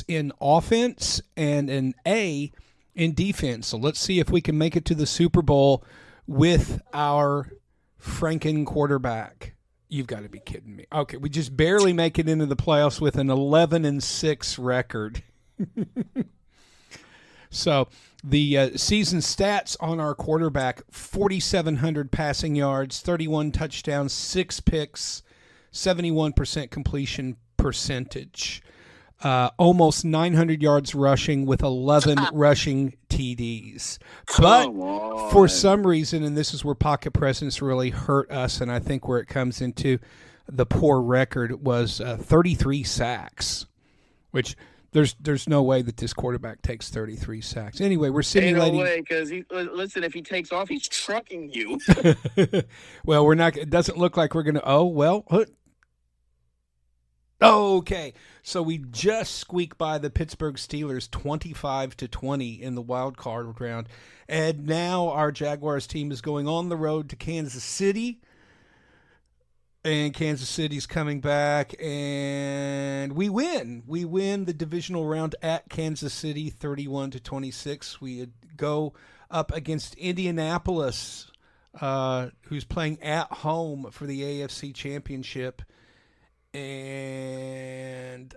in offense and an A in defense. So let's see if we can make it to the Super Bowl with our Franken quarterback. You've got to be kidding me. Okay, we just barely make it into the playoffs with an 11-6 record. So the season stats on our quarterback: 4,700 passing yards, 31 touchdowns, 6 picks, 71% completion percentage. Almost 900 yards rushing with 11 rushing TDs. But for some reason, and this is where pocket presence really hurt us, and I think where it comes into the poor record, was 33 sacks, which there's no way that this quarterback takes 33 sacks. Anyway, we're simulating. Ain't no way, because listen, if he takes off, he's trucking you. Well, we're not. It doesn't look like we're going to. Okay, so we just squeaked by the Pittsburgh Steelers 25-20 in the wild card round, and now our Jaguars team is going on the road to Kansas City, and Kansas City's coming back, and we win. We win the divisional round at Kansas City 31-26. We go up against Indianapolis, who's playing at home for the AFC Championship. And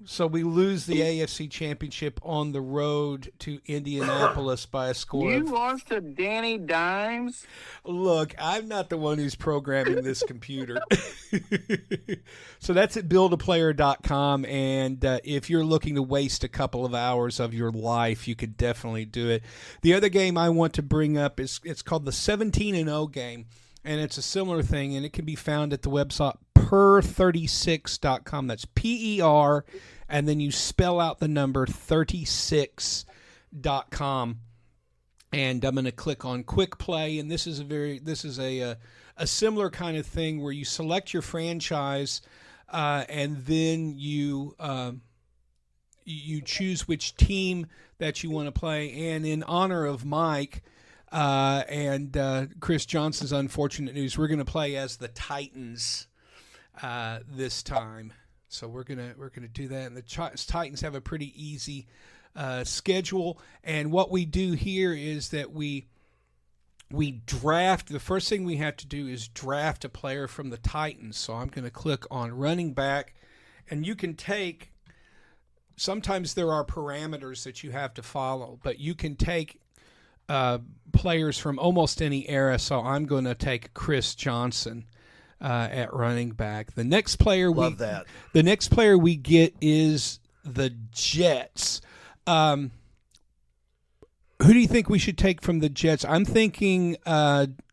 so we lose the AFC Championship on the road to Indianapolis by a score You of... lost to Danny Dimes? Look, I'm not the one who's programming this computer. So that's at buildaplayer.com, and if you're looking to waste a couple of hours of your life, you could definitely do it. The other game I want to bring up is it's called the 17-0 game, and it's a similar thing, and it can be found at the website per36.com. That's PER, and then you spell out the number 36.com. And I'm going to click on Quick Play, and this is a similar kind of thing where you select your franchise, and then you choose which team that you want to play. And in honor of Mike and Chris Johnson's unfortunate news, we're going to play as the Titans this time. So we're gonna do that, and the Titans have a pretty easy schedule. And what we do here is that we draft. The first thing we have to do is draft a player from the Titans. So I'm going to click on running back, and you can take. Sometimes there are parameters that you have to follow, but you can take players from almost any era. So I'm going to take Chris Johnson at running back. The next player The next player we get is the Jets. Who do you think we should take from the Jets? I'm thinking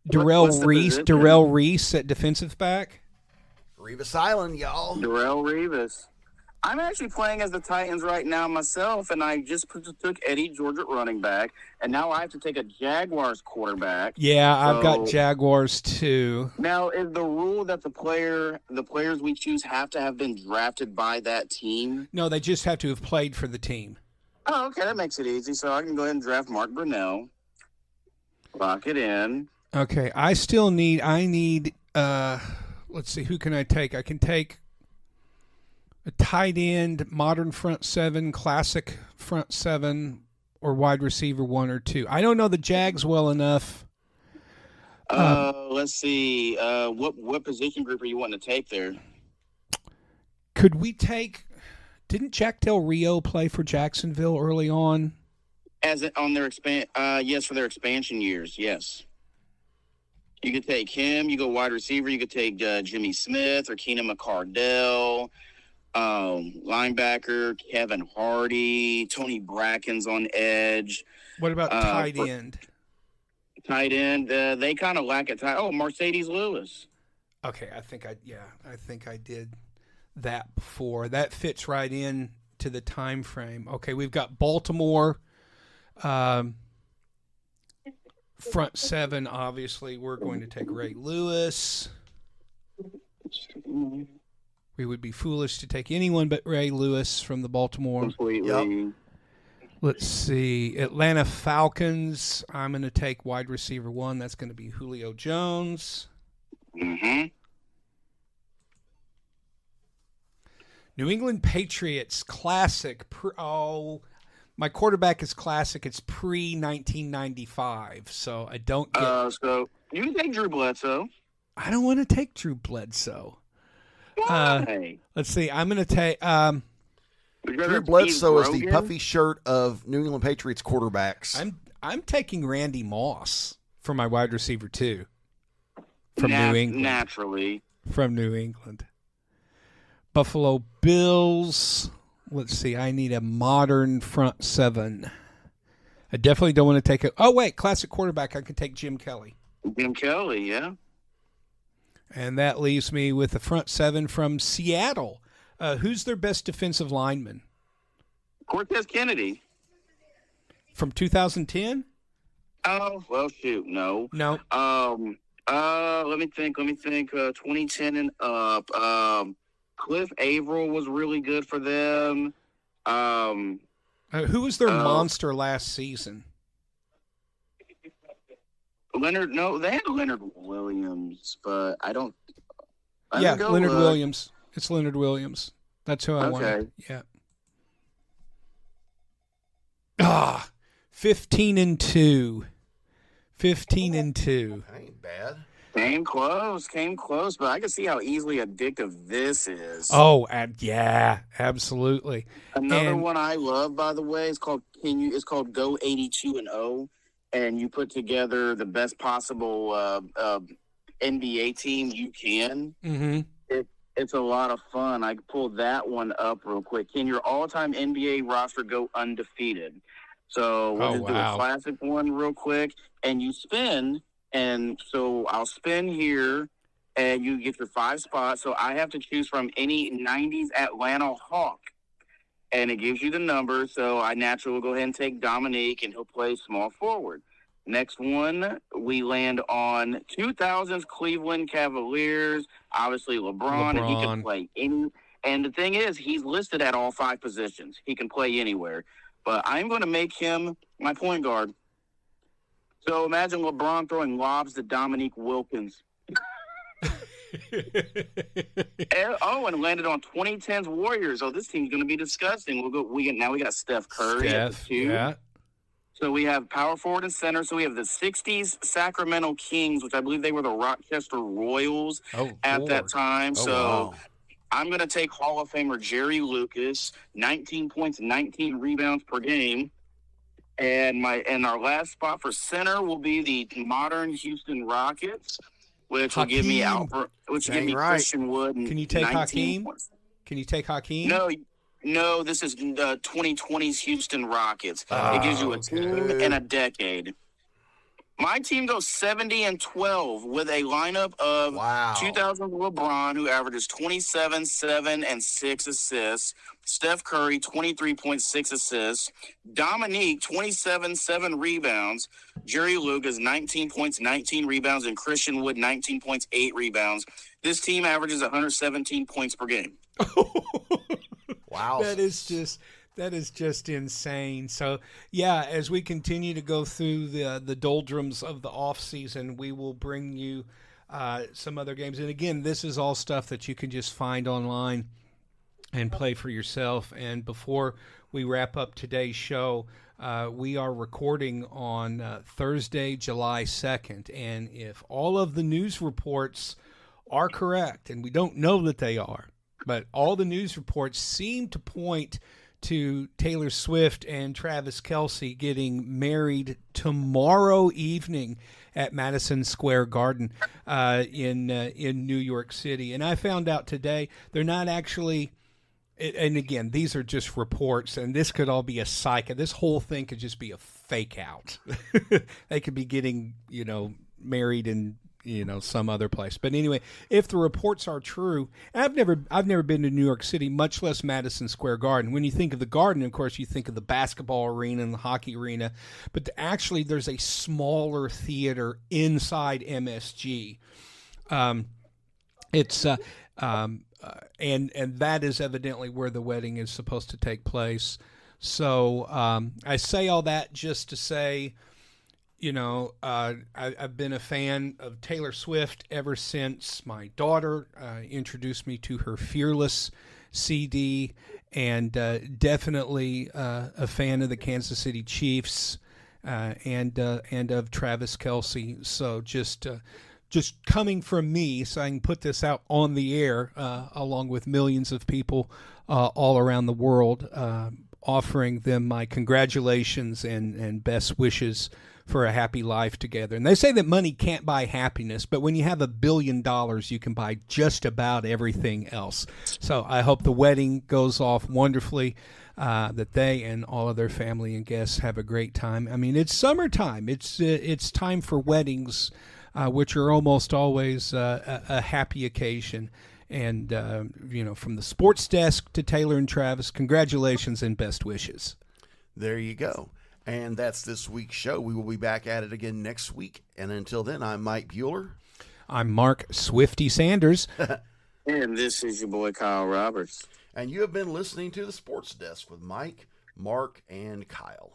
Darrell Reese at defensive back. Revis Island, y'all. Darrell Revis. I'm actually playing as the Titans right now myself, and I just took Eddie George at running back, and now I have to take a Jaguars quarterback. Yeah, I've got Jaguars too. Now, is the rule that the players we choose have to have been drafted by that team? No, they just have to have played for the team. Oh, okay, that makes it easy. So I can go ahead and draft Mark Brunell. Lock it in. Okay, I need let's see, who can I take? I can take a tight end, modern front seven, classic front seven, or wide receiver 1 or 2. I don't know the Jags well enough. Let's see. What position group are you wanting to take there? Could we take? Didn't Jack Del Rio play for Jacksonville early on? Yes, for their expansion years. Yes. You could take him. You go wide receiver. You could take Jimmy Smith or Keenan McCardell. Linebacker Kevin Hardy, Tony Bracken's on edge. What about tight end? Tight end, they kind of lack at tight. Oh, Mercedes Lewis. Okay, I think I did that before. That fits right in to the time frame. Okay, we've got Baltimore front seven. Obviously, we're going to take Ray Lewis. We would be foolish to take anyone but Ray Lewis from the Baltimore. Completely. Yep. Let's see. Atlanta Falcons. I'm going to take wide receiver 1. That's going to be Julio Jones. Mm-hmm. New England Patriots classic. My quarterback is classic. It's pre-1995, so I don't get. So you can take Drew Bledsoe. I don't want to take Drew Bledsoe. Let's see. I'm going to take. Drew Bledsoe is the puffy shirt of New England Patriots quarterbacks. I'm taking Randy Moss for my wide receiver 2 from New England. Naturally. From New England. Buffalo Bills. Let's see. I need a modern front seven. I definitely don't want to take classic quarterback. I could take Jim Kelly. Jim Kelly, yeah. And that leaves me with the front seven from Seattle. Who's their best defensive lineman? Cortez Kennedy. From 2010? Oh, well, shoot, no. No. Let me think. 2010 and up. Cliff Averill was really good for them. Who was their monster last season? Leonard, no, they had Leonard Williams, but I don't. Leonard Williams. It's Leonard Williams. That's who I wanted. Yeah. 15-2. 15-2. That ain't bad. Came close, but I can see how easily addictive this is. Oh, and yeah, absolutely. Another And one I love, by the way, is called Go 82 and 0, and you put together the best possible NBA team you can. mm-hmm. It's a lot of fun. I pulled that one up real quick. Can your all-time NBA roster go undefeated? So we'll just do a classic one real quick, and you spin. And so I'll spin here, and you get your 5 spots. So I have to choose from any 90s Atlanta Hawk, and it gives you the number. So I naturally will go ahead and take Dominique, and he'll play small forward. Next one, we land on 2000s Cleveland Cavaliers. Obviously LeBron, and he can play any. And the thing is, he's listed at all 5 positions. He can play anywhere. But I'm going to make him my point guard. So imagine LeBron throwing lobs to Dominique Wilkins. And landed on 2010's Warriors. Oh, this team's going to be disgusting. We got Steph Curry at the 2. Yeah. So we have power forward and center. So we have the 60s Sacramento Kings, which I believe they were the Rochester Royals at that time. Wow. I'm going to take Hall of Famer Jerry Lucas, 19 points, 19 rebounds per game. And our last spot for center will be the modern Houston Rockets, which will give me Christian Wood. And Can you take Hakeem? Can you take Hakeem? No, this is the 2020's Houston Rockets. It gives you a team and a decade. My team goes 70-12 with a lineup of 2000 LeBron, who averages 27, 7, and 6 assists. Steph Curry, 23.6 assists. Dominique, 27, 7 rebounds. Jerry Lucas, 19 points, 19 rebounds. And Christian Wood, 19 points, 8 rebounds. This team averages 117 points per game. Wow. That is just insane. So, yeah, as we continue to go through the doldrums of the off season, we will bring you some other games. And again, this is all stuff that you can just find online and play for yourself. And before we wrap up today's show, we are recording on Thursday, July 2nd. And if all of the news reports are correct, and we don't know that they are, but all the news reports seem to point to Taylor Swift and Travis Kelce getting married tomorrow evening at Madison Square Garden in New York City. And I found out today they're not actually. And again, these are just reports, and this could all be a psych. This whole thing could just be a fake out. They could be getting, married in, some other place. But anyway, if the reports are true, and I've never been to New York City, much less Madison Square Garden. When you think of the Garden, of course, you think of the basketball arena and the hockey arena. But actually, there's a smaller theater inside MSG. And that is evidently where the wedding is supposed to take place. So I say all that just to say, I've been a fan of Taylor Swift ever since my daughter introduced me to her Fearless CD, and definitely a fan of the Kansas City Chiefs and of Travis Kelce. So just coming from me, so I can put this out on the air, along with millions of people all around the world, offering them my congratulations and best wishes for a happy life together. And they say that money can't buy happiness, but when you have $1 billion, you can buy just about everything else. So I hope the wedding goes off wonderfully, that they and all of their family and guests have a great time. I mean, it's summertime. It's time for weddings, which are almost always a happy occasion. And, from the sports desk to Taylor and Travis, congratulations and best wishes. There you go. And that's this week's show. We will be back at it again next week. And until then, I'm Mike Bueller. I'm Mark Swifty Sanders. And this is your boy, Kyle Roberts. And you have been listening to the Sports Desk with Mike, Mark, and Kyle.